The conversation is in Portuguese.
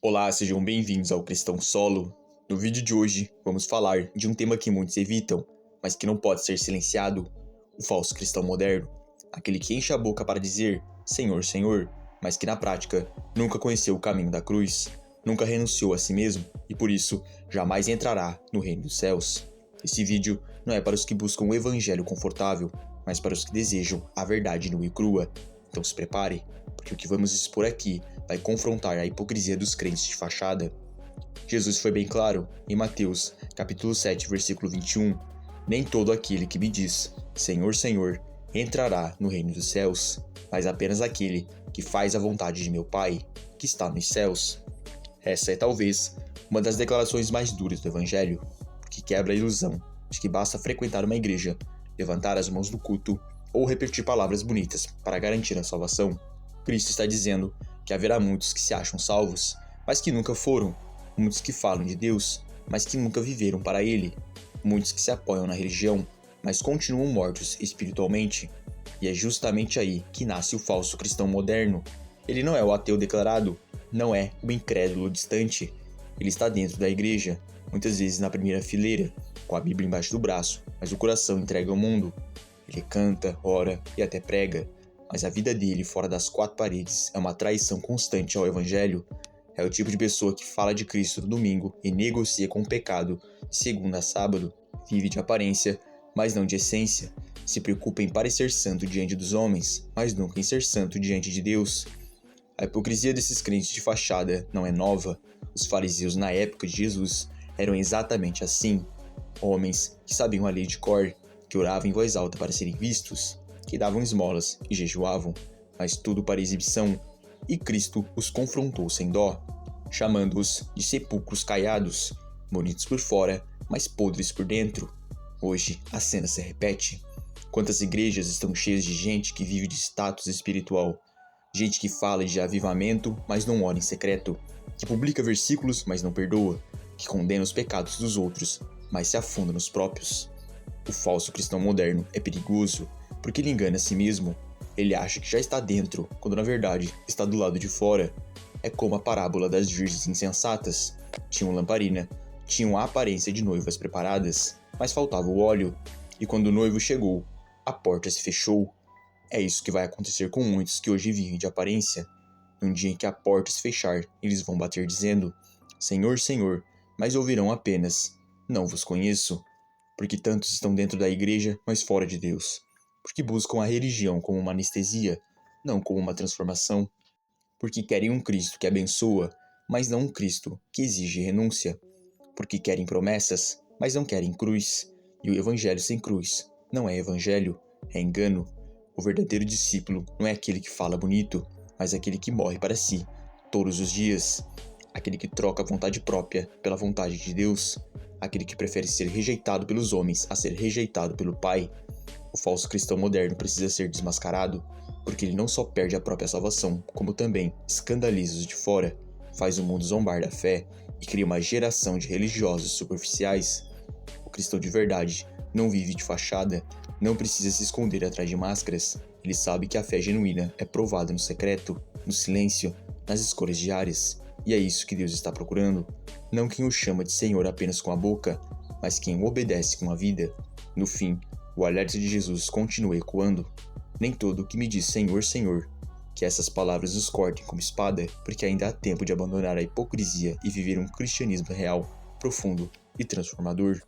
Olá, sejam bem-vindos ao Cristão Solo. No vídeo de hoje, vamos falar de um tema que muitos evitam, mas que não pode ser silenciado: o falso cristão moderno. Aquele que enche a boca para dizer Senhor, Senhor, mas que na prática nunca conheceu o caminho da cruz, nunca renunciou a si mesmo e por isso jamais entrará no reino dos céus. Esse vídeo não é para os que buscam um evangelho confortável, mas para os que desejam a verdade nua e crua. Então se prepare, porque o que vamos expor aqui vai confrontar a hipocrisia dos crentes de fachada. Jesus foi bem claro em Mateus, capítulo 7, versículo 21. Nem todo aquele que me diz, Senhor, Senhor, entrará no reino dos céus, mas apenas aquele que faz a vontade de meu Pai, que está nos céus. Essa é talvez uma das declarações mais duras do Evangelho, porque quebra a ilusão de que basta frequentar uma igreja, levantar as mãos no culto ou repetir palavras bonitas para garantir a salvação. Cristo está dizendo que haverá muitos que se acham salvos, mas que nunca foram, muitos que falam de Deus, mas que nunca viveram para Ele, muitos que se apoiam na religião, mas continuam mortos espiritualmente. E é justamente aí que nasce o falso cristão moderno. Ele não é o ateu declarado, não é o incrédulo distante. Ele está dentro da igreja, muitas vezes na primeira fileira, com a Bíblia embaixo do braço, mas o coração entregue ao mundo. Ele canta, ora e até prega, mas a vida dele fora das quatro paredes é uma traição constante ao Evangelho. É o tipo de pessoa que fala de Cristo no domingo e negocia com o pecado de segunda a sábado, vive de aparência, mas não de essência, se preocupa em parecer santo diante dos homens, mas nunca em ser santo diante de Deus. A hipocrisia desses crentes de fachada não é nova. Os fariseus na época de Jesus eram exatamente assim, homens que sabiam a lei de cor, que oravam em voz alta para serem vistos, que davam esmolas e jejuavam, mas tudo para exibição, e Cristo os confrontou sem dó, chamando-os de sepulcros caiados, bonitos por fora, mas podres por dentro. Hoje a cena se repete. Quantas igrejas estão cheias de gente que vive de status espiritual, gente que fala de avivamento, mas não ora em secreto, que publica versículos, mas não perdoa, que condena os pecados dos outros, mas se afunda nos próprios. O falso cristão moderno é perigoso porque ele engana a si mesmo. Ele acha que já está dentro, quando na verdade está do lado de fora. É como a parábola das virgens insensatas. Tinham lamparina, tinham a aparência de noivas preparadas, mas faltava o óleo. E quando o noivo chegou, a porta se fechou. É isso que vai acontecer com muitos que hoje vivem de aparência. Num dia em que a porta se fechar, eles vão bater dizendo, Senhor, Senhor, mas ouvirão apenas, não vos conheço. Porque tantos estão dentro da igreja, mas fora de Deus. Porque buscam a religião como uma anestesia, não como uma transformação. Porque querem um Cristo que abençoa, mas não um Cristo que exige renúncia. Porque querem promessas, mas não querem cruz. E o evangelho sem cruz não é evangelho, é engano. O verdadeiro discípulo não é aquele que fala bonito, mas aquele que morre para si, todos os dias. Aquele que troca a vontade própria pela vontade de Deus. Aquele que prefere ser rejeitado pelos homens a ser rejeitado pelo Pai. O falso cristão moderno precisa ser desmascarado, porque ele não só perde a própria salvação, como também escandaliza os de fora, faz o mundo zombar da fé e cria uma geração de religiosos superficiais. O cristão de verdade não vive de fachada, não precisa se esconder atrás de máscaras. Ele sabe que a fé genuína é provada no secreto, no silêncio, nas escolhas diárias. E é isso que Deus está procurando. Não quem o chama de Senhor apenas com a boca, mas quem o obedece com a vida. No fim, o alerta de Jesus continua ecoando. Nem todo o que me diz Senhor, Senhor, que essas palavras os cortem como espada, porque ainda há tempo de abandonar a hipocrisia e viver um cristianismo real, profundo e transformador.